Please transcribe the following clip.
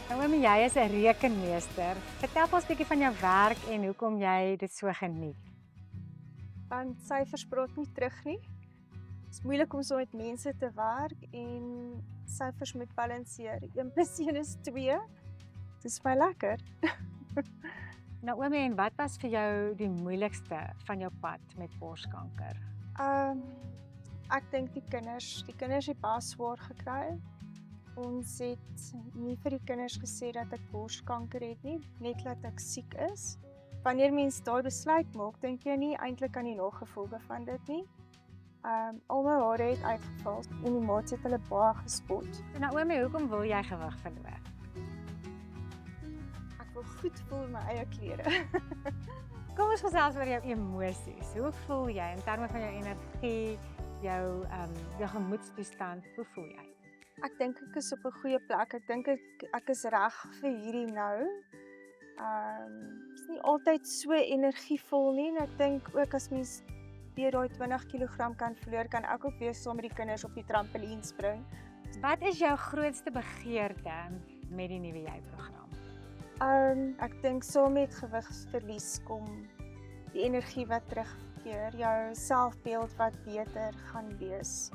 Nou Oomie, jy is 'n rekenmeester. Vertel ons 'n bietjie van jou werk en hoekom jy dit so geniet. Want syfers praat nie terug nie. Dit is moeilik om so met mense te werk en syfers moet balanseer. 1 + 1 is 2. Dis baie lekker. Nou Oomie, en wat was vir jou die moeilikste van jou pad met borskanker? Ek dink die kinders het baie swaar gekry. Ons het nie vir die kinders gesê dat ek borskanker het nie, net dat ek siek is. Wanneer mens daai besluit maak, dink jy nie eintlik aan die nagevolge van dit nie. Al my hare het uitgeval en die maats het hulle baie gespot. So nou Oomie, hoekom wil jy gewig verloor? Ek wil goed voel in my eie klere. Kom ons gesels oor jou emosies. Hoe voel jy in terme van jou energie, jou gemoedstoestand? Hoe voel jy? Ek dink ek is op 'n goeie plek. Ek dink ek is reg vir hierdie nou. Is nie altyd so energievol nie en ek dink ook as mens weer daai 20 kg kan verloor, kan ek ook weer saam met die kinders op die trampolien spring. Wat is jou grootste begeerte met die nuwe jy-program? Ek dink saam met gewigsverlies kom die energie wat terugkeer, jou selfbeeld wat beter gaan wees.